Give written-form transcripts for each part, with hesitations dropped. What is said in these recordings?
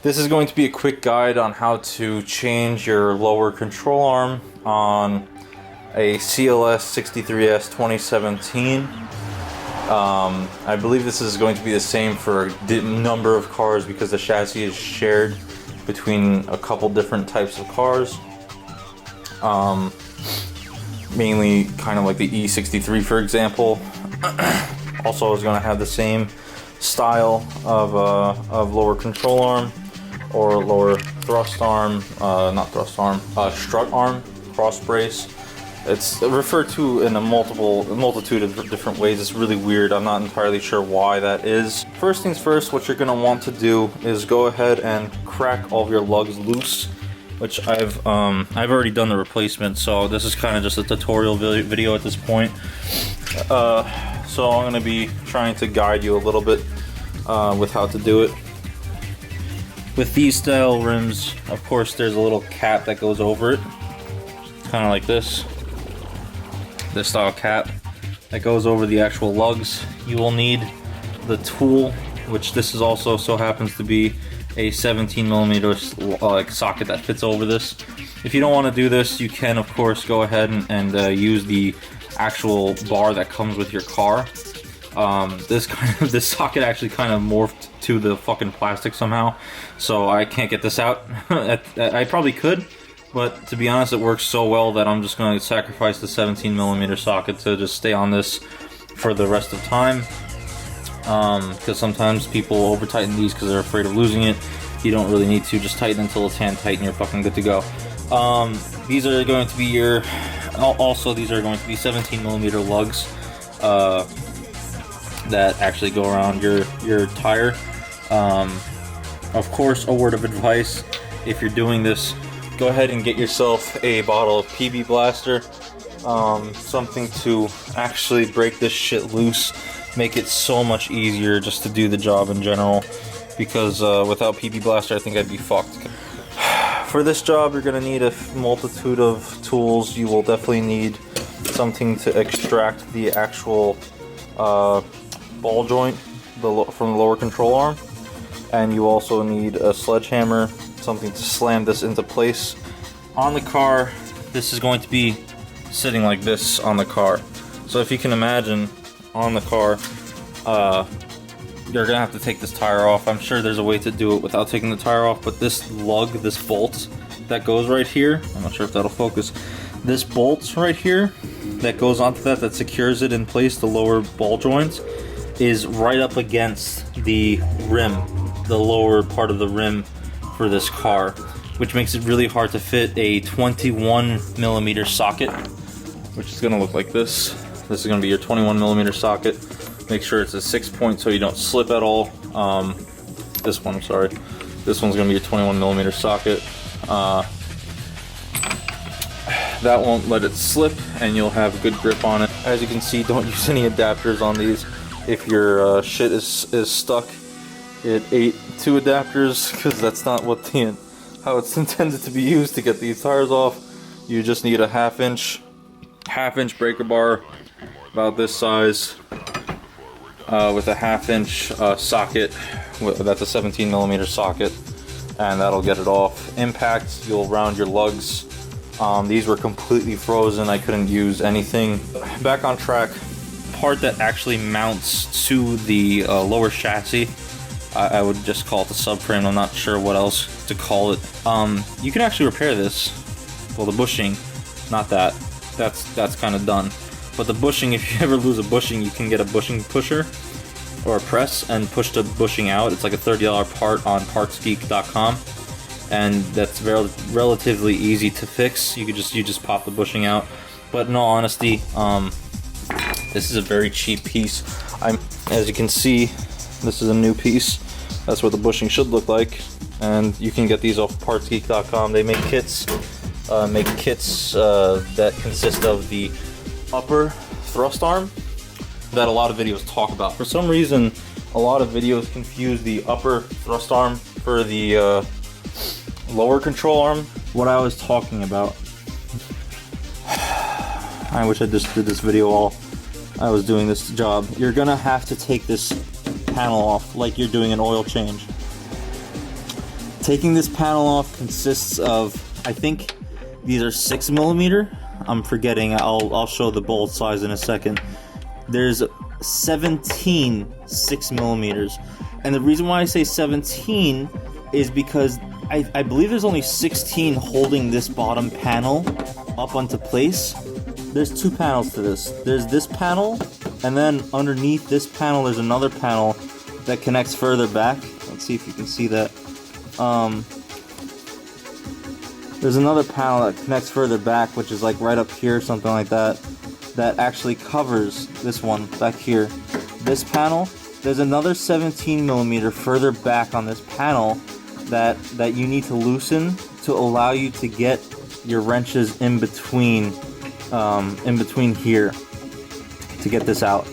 This is going to be a quick guide on how to change your lower control arm on a CLS63s 2017. I believe this is going to be the same for a number of cars because the chassis is shared between a couple different types of cars. Mainly kind of like the E63, for example. Also is going to have the same style of lower control arm or lower thrust arm, not thrust arm, strut arm, cross brace. It's referred to in a multitude of different ways. It's really weird. I'm not entirely sure why that is. First things first, what you're going to want to do is go ahead and crack all of your lugs loose, which I've already done the replacement, so this is kind of just a tutorial video at this point. So I'm going to be trying to guide you a little bit with how to do it. With these style rims, of course, there's a little cap that goes over it, kind of like this style cap that goes over the actual lugs. You will need the tool, which this is also so happens to be a 17mm like socket that fits over this. If you don't want to do this, you can of course go ahead and use the actual bar that comes with your car. This socket actually kind of morphed to the fucking plastic somehow, so I can't get this out. I probably could, but to be honest, it works so well that I'm just going to sacrifice the 17mm socket to just stay on this for the rest of time. Because sometimes people over tighten these because they're afraid of losing it. You don't really need to, just tighten until it's hand tight and you're fucking good to go. These are going to be your, also these are going to be 17mm lugs that actually go around your tire. Of course, a word of advice, if you're doing this, go ahead and get yourself a bottle of PB Blaster, something to actually break this shit loose, make it so much easier just to do the job in general, because without PB Blaster I think I'd be fucked. For this job you're going to need a multitude of tools. You will definitely need something to extract the actual ball joint from the lower control arm, and you also need a sledgehammer, something to slam this into place. On the car, this is going to be sitting like this on the car. So if you can imagine, on the car, you're gonna have to take this tire off. I'm sure there's a way to do it without taking the tire off, but this lug, this bolt that goes right here, I'm not sure if that'll focus, this bolt right here that goes onto that secures it in place, the lower ball joints, is right up against the rim, the lower part of the rim for this car, which makes it really hard to fit a 21mm socket, which is gonna look like this. This is gonna be your 21mm socket. Make sure it's a 6-point so you don't slip at all. This one, I'm sorry. This one's gonna be a 21mm socket. That won't let it slip and you'll have a good grip on it. As you can see, don't use any adapters on these. If your shit is stuck, it ate 2 adapters, because that's not what how it's intended to be used to get these tires off. You just need a half-inch breaker bar about this size, with a half-inch socket. That's a 17mm socket, and that'll get it off. Impact, you'll round your lugs. These were completely frozen. I couldn't use anything. Back on track. Part that actually mounts to the lower chassis, I would just call it the subframe. I'm not sure what else to call it. You can actually repair this. Well, the bushing, not that. That's kind of done. But the bushing, if you ever lose a bushing, you can get a bushing pusher or a press and push the bushing out. It's like a $30 part on partsgeek.com, and that's relatively easy to fix. You just pop the bushing out. But in all honesty, this is a very cheap piece. As you can see, this is a new piece. That's what the bushing should look like, and you can get these off partsgeek.com. They make kits that consist of the upper thrust arm that a lot of videos talk about. For some reason, a lot of videos confuse the upper thrust arm for the lower control arm. What I was talking about, I wish I just did this video while I was doing this job. You're gonna have to take this panel off like you're doing an oil change. Taking this panel off consists of, I think these are 6mm. I'm forgetting. I'll show the bolt size in a second. There's 17 6mm, and the reason why I say 17 is because I believe there's only 16 holding this bottom panel up onto place. There's two panels to this. There's this panel, and then underneath this panel there's another panel that connects further back. Let's see if you can see that. There's another panel that connects further back, which is like right up here, something like that, that actually covers this one back here. This panel, there's another 17mm further back on this panel that you need to loosen to allow you to get your wrenches in between here to get this out.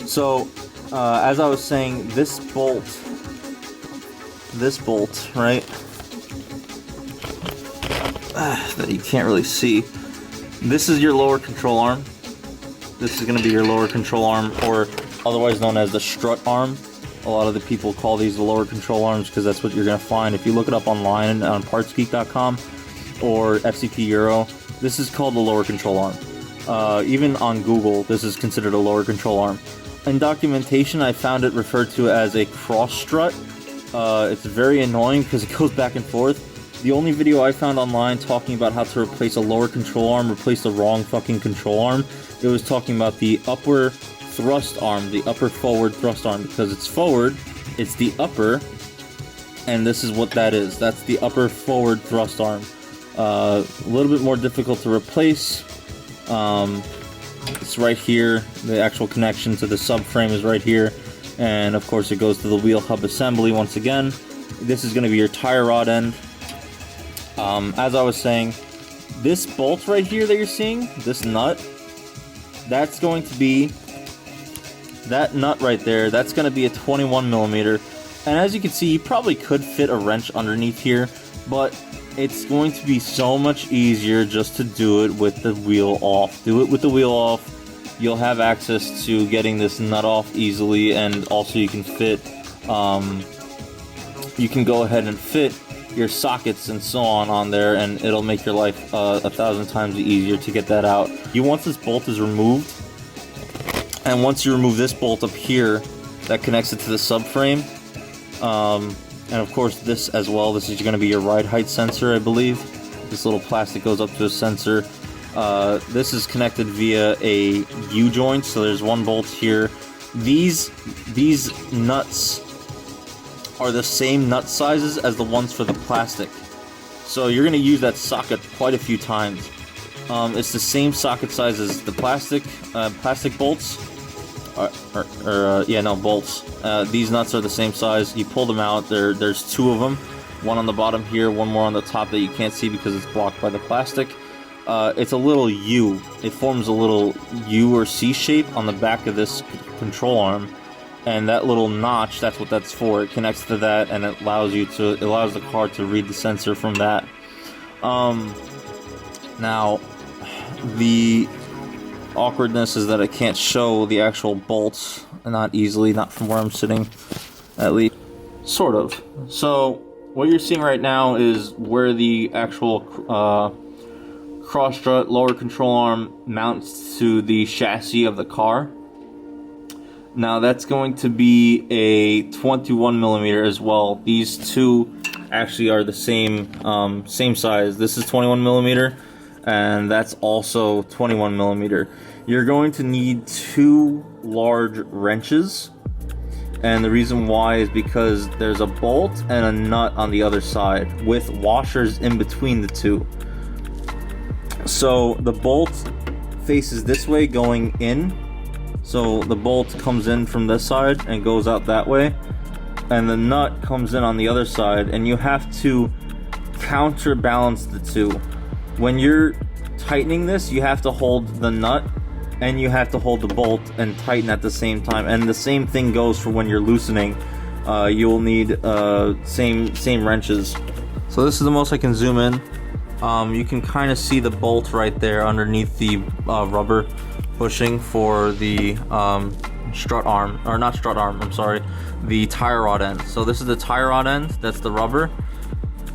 So as I was saying, this bolt, right, that you can't really see, this is your lower control arm. This is going to be your lower control arm, or otherwise known as the strut arm. A lot of the people call these the lower control arms because that's what you're going to find if you look it up online on partsgeek.com or FCP Euro. This is called the lower control arm. Even on Google, this is considered a lower control arm. In documentation, I found it referred to as a cross strut. It's very annoying because it goes back and forth. The only video I found online talking about how to replace a lower control arm, replace the wrong fucking control arm, it was talking about the upper thrust arm, the upper forward thrust arm, because it's forward, it's the upper, and this is what that is. That's the upper forward thrust arm. A little bit more difficult to replace. It's right here. The actual connection to the subframe is right here, and of course it goes to the wheel hub assembly once again. This is going to be your tire rod end. As I was saying, this bolt right here that you're seeing, this nut, that's going to be, that nut right there, that's going to be a 21mm. And as you can see, you probably could fit a wrench underneath here, but it's going to be so much easier just to do it with the wheel off. Do it with the wheel off. You'll have access to getting this nut off easily, and also you can fit, you can go ahead and fit your sockets and so on there, and it'll make your life 1,000 times easier to get that out. Once this bolt is removed, and once you remove this bolt up here that connects it to the subframe, and of course this as well, this is going to be your ride height sensor, I believe. This little plastic goes up to a sensor. This is connected via a U-joint, so there's one bolt here. These nuts are the same nut sizes as the ones for the plastic, so you're going to use that socket quite a few times. It's the same socket size as the plastic bolts, bolts. These nuts are the same size. You pull them out. There's two of them, one on the bottom here, one more on the top that you can't see because it's blocked by the plastic. It's a little U. It forms a little U or C shape on the back of this control arm. And that little notch, that's what that's for. It connects to that, and it allows the car to read the sensor from that. Now, the awkwardness is that I can't show the actual bolts, not easily, not from where I'm sitting, at least. Sort of. So, what you're seeing right now is where the actual cross strut lower control arm mounts to the chassis of the car. Now that's going to be a 21mm as well. These two actually are the same size. This is 21mm, and that's also 21mm. You're going to need two large wrenches, and the reason why is because there's a bolt and a nut on the other side with washers in between the two. So the bolt faces this way going in. So the bolt comes in from this side and goes out that way, and the nut comes in on the other side, and you have to counterbalance the two. When you're tightening this, you have to hold the nut and you have to hold the bolt and tighten at the same time, and the same thing goes for when you're loosening. You will need same wrenches. So this is the most I can zoom in. You can kind of see the bolt right there underneath the rubber bushing for the strut arm, or not strut arm, I'm sorry, the tire rod end. So this is the tire rod end, that's the rubber,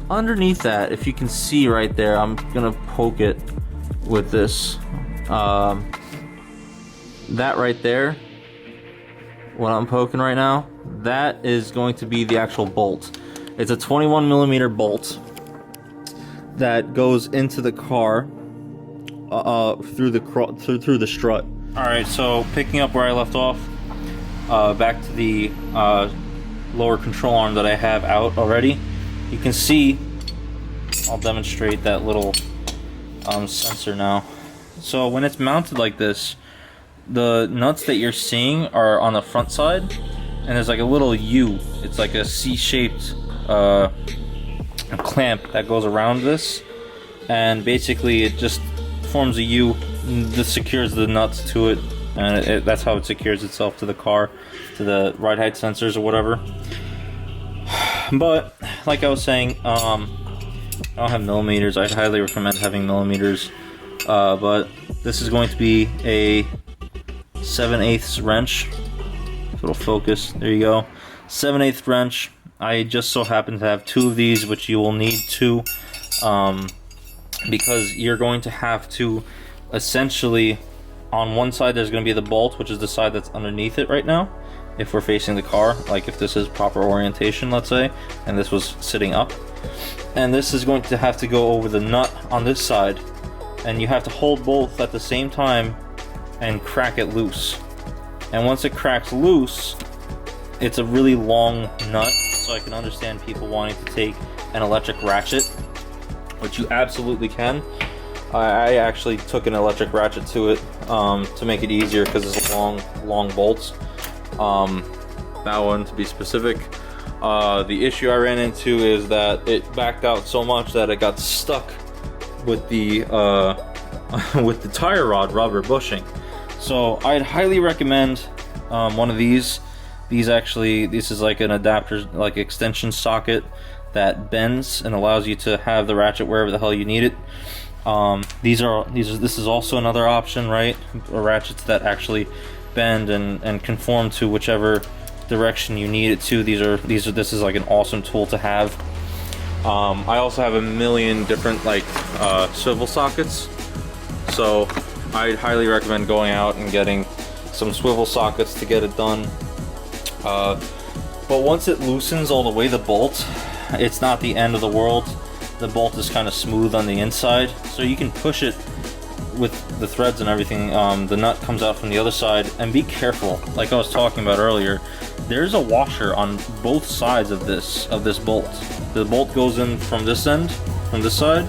underneath that, if you can see right there, I'm gonna poke it with this. That right there, what I'm poking right now, that is going to be the actual bolt. It's a 21mm bolt that goes into the car through the strut. All right, so picking up where I left off, back to the lower control arm that I have out already. You can see, I'll demonstrate that little sensor now. So when it's mounted like this, the nuts that you're seeing are on the front side, and there's like a little U. It's like a C-shaped clamp that goes around this, and basically it just forms a U that secures the nuts to it, and that's how it secures itself to the car, to the ride height sensors or whatever. But like I was saying, I don't have millimeters. I'd highly recommend having millimeters, but this is going to be a 7/8 wrench. So it'll focus. There you go. 7/8 wrench. I just so happen to have 2 of these, which you will need 2, because you're going to have to essentially, on one side there's going to be the bolt, which is the side that's underneath it right now. If we're facing the car, like if this is proper orientation, let's say, and this was sitting up, and this is going to have to go over the nut on this side, and you have to hold both at the same time and crack it loose. And once it cracks loose, it's a really long nut, so I can understand people wanting to take an electric ratchet, which you absolutely can. I actually took an electric ratchet to it to make it easier, because it's long bolts. That one, to be specific. The issue I ran into is that it backed out so much that it got stuck with the with the tire rod rubber bushing. So I'd highly recommend one of these. This is like an adapter, like extension socket that bends and allows you to have the ratchet wherever the hell you need it. This is also another option, right? Ratchets that actually bend and conform to whichever direction you need it to. This is like an awesome tool to have. I also have a million different like swivel sockets, so I'd highly recommend going out and getting some swivel sockets to get it done. But once it loosens all the way, the bolt, it's not the end of the world. The bolt is kind of smooth on the inside, so you can push it with the threads and everything. The nut comes out from the other side, and be careful, like I was talking about earlier, there's a washer on both sides of this bolt. The bolt goes in from this end, from this side,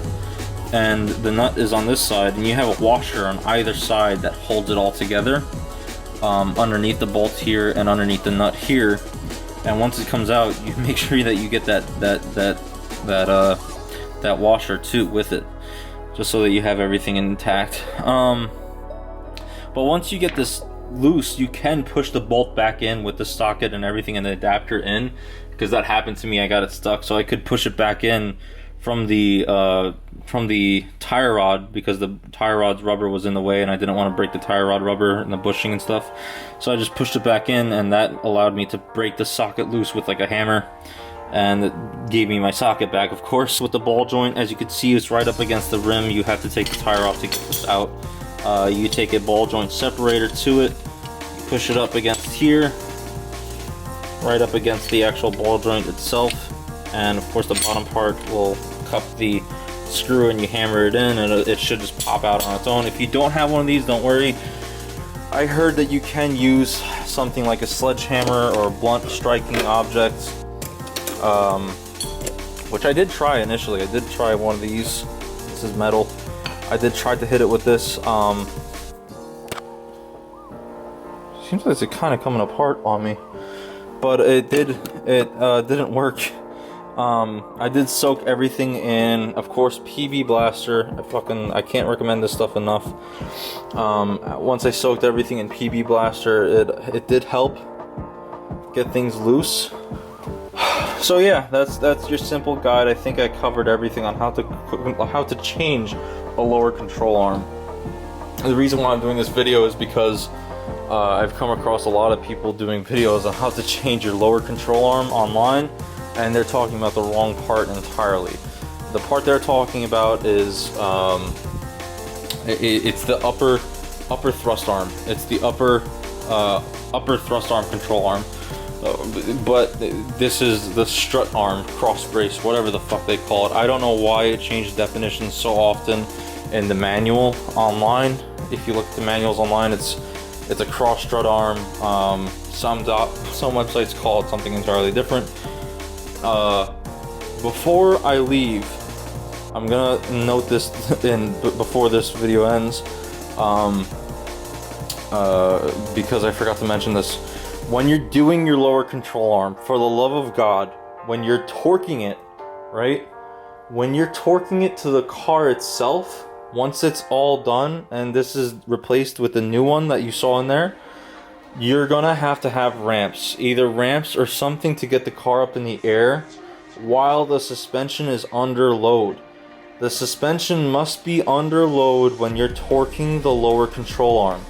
and the nut is on this side, and you have a washer on either side that holds it all together, underneath the bolt here and underneath the nut here. And once it comes out, you make sure that you get that washer too with it, just so that you have everything intact. But once you get this loose, you can push the bolt back in with the socket and everything and the adapter in, because that happened to me. I got it stuck, so I could push it back in from the tire rod, because the tire rod's rubber was in the way and I didn't want to break the tire rod rubber and the bushing and stuff. So I just pushed it back in, and that allowed me to break the socket loose with like a hammer, and it gave me my socket back. Of course, with the ball joint, as you can see, it's right up against the rim. You have to take the tire off to get this out. You take a ball joint separator to it, push it up against here, right up against the actual ball joint itself, and of course the bottom part will cup the screw, and you hammer it in, and it should just pop out on its own. If you don't have one of these, don't worry. I heard that you can use something like a sledgehammer or blunt striking objects, which I did try initially. I did try one of these. This is metal. I did try to hit it with this. Seems like it's kind of coming apart on me, but it didn't work. I did soak everything in, of course, PB Blaster. I can't recommend this stuff enough. Once I soaked everything in PB Blaster, it did help get things loose. So yeah, that's your simple guide. I think I covered everything on how to change a lower control arm. The reason why I'm doing this video is because I've come across a lot of people doing videos on how to change your lower control arm online, and they're talking about the wrong part entirely. The part they're talking about is it's the upper thrust arm. It's the upper thrust arm control arm. But this is the strut arm, cross brace, whatever the fuck they call it. I don't know why it changed definitions so often in the manual online. If you look at the manuals online, it's a cross strut arm. Some websites call it something entirely different. Before I leave, I'm gonna note this before this video ends, because I forgot to mention this. When you're doing your lower control arm, for the love of God, when you're torquing it, right? When you're torquing it to the car itself, once it's all done, and this is replaced with the new one that you saw in there, you're gonna have to have ramps. Either ramps or something to get the car up in the air while the suspension is under load. The suspension must be under load when you're torquing the lower control arm.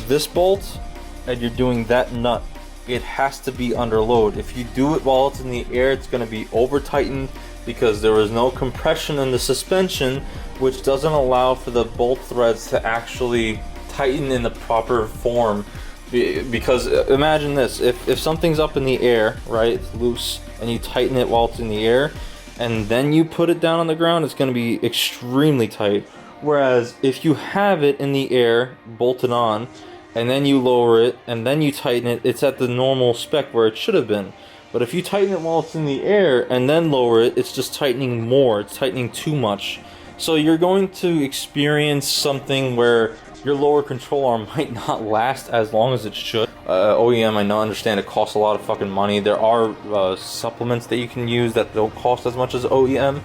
This bolt, and you're doing that nut, it has to be under load. If you do it while it's in the air, it's going to be over tightened because there is no compression in the suspension, which doesn't allow for the bolt threads to actually tighten in the proper form. Because imagine this, if something's up in the air, right, it's loose, and you tighten it while it's in the air, and then you put it down on the ground, it's going to be extremely tight. Whereas if you have it in the air, bolted on, and then you lower it, and then you tighten it, it's at the normal spec where it should have been. But if you tighten it while it's in the air, and then lower it, it's just tightening more, it's tightening too much. So you're going to experience something where your lower control arm might not last as long as it should. OEM, I understand it costs a lot of fucking money. There are supplements that you can use that don't cost as much as OEM.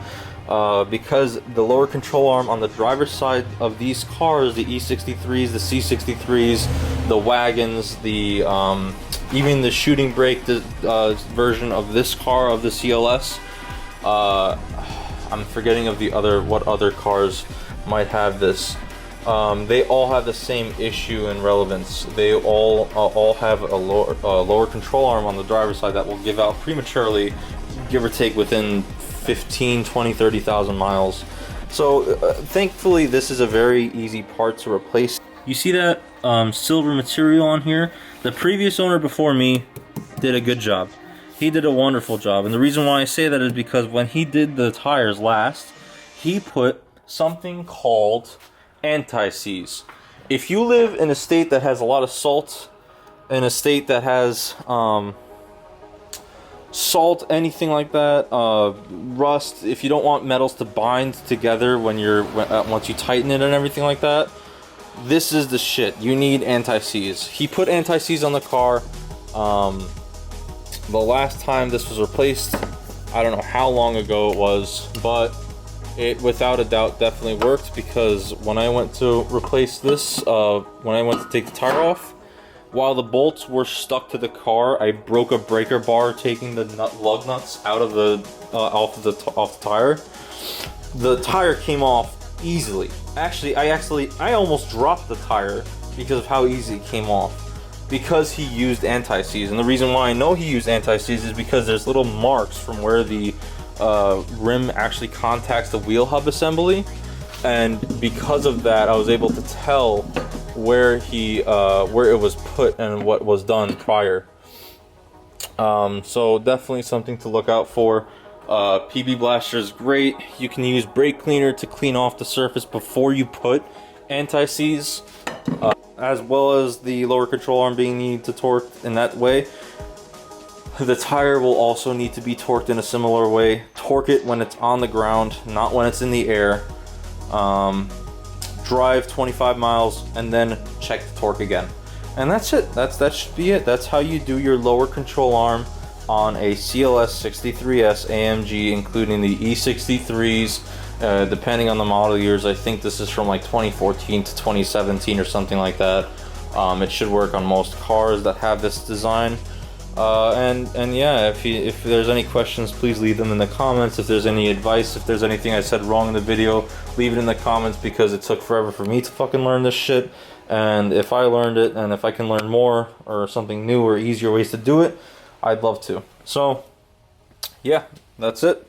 Because the lower control arm on the driver's side of these cars, the E63s, the C63s, the wagons, the even the shooting brake version of this car, of the CLS, I'm forgetting of what other cars might have this. They all have the same issue and relevance. They all have a lower control arm on the driver's side that will give out prematurely, give or take within 15, 20, 30,000 miles. So thankfully this is a very easy part to replace. You see that silver material on here? The previous owner before me did a good job. He did a wonderful job, and the reason why I say that is because when he did the tires last, he put something called anti-seize. If you live in a state that has a lot of salt, in a state that has salt, anything like that, rust, if you don't want metals to bind together when once you tighten it and everything like that, this is the shit. You need anti-seize. He put anti-seize on the car. The last time this was replaced, I don't know how long ago it was, but it without a doubt definitely worked, because when I went to replace this, when I went to take the tire off, while the bolts were stuck to the car, I broke a breaker bar taking the lug nuts out of off the tire. The tire came off easily. Actually, I almost dropped the tire because of how easy it came off, because he used anti-seize. And the reason why I know he used anti-seize is because there's little marks from where the rim actually contacts the wheel hub assembly, and because of that I was able to tell where it was put and what was done prior. So definitely something to look out for. PB Blaster is great. You can use brake cleaner to clean off the surface before you put anti-seize, as well as the lower control arm being needed to torque in that way. The tire will also need to be torqued in a similar way. Torque it when it's on the ground, not when it's in the air. Drive 25 miles and then check the torque again. And that's it. That should be it. That's how you do your lower control arm on a CLS63s AMG, including the E63s. Depending on the model years, I think this is from like 2014 to 2017 or something like that. It should work on most cars that have this design. And yeah, if there's any questions, please leave them in the comments. If there's any advice, if there's anything I said wrong in the video, leave it in the comments, because it took forever for me to fucking learn this shit. And if I learned it, and if I can learn more or something new or easier ways to do it, I'd love to. So yeah, that's it.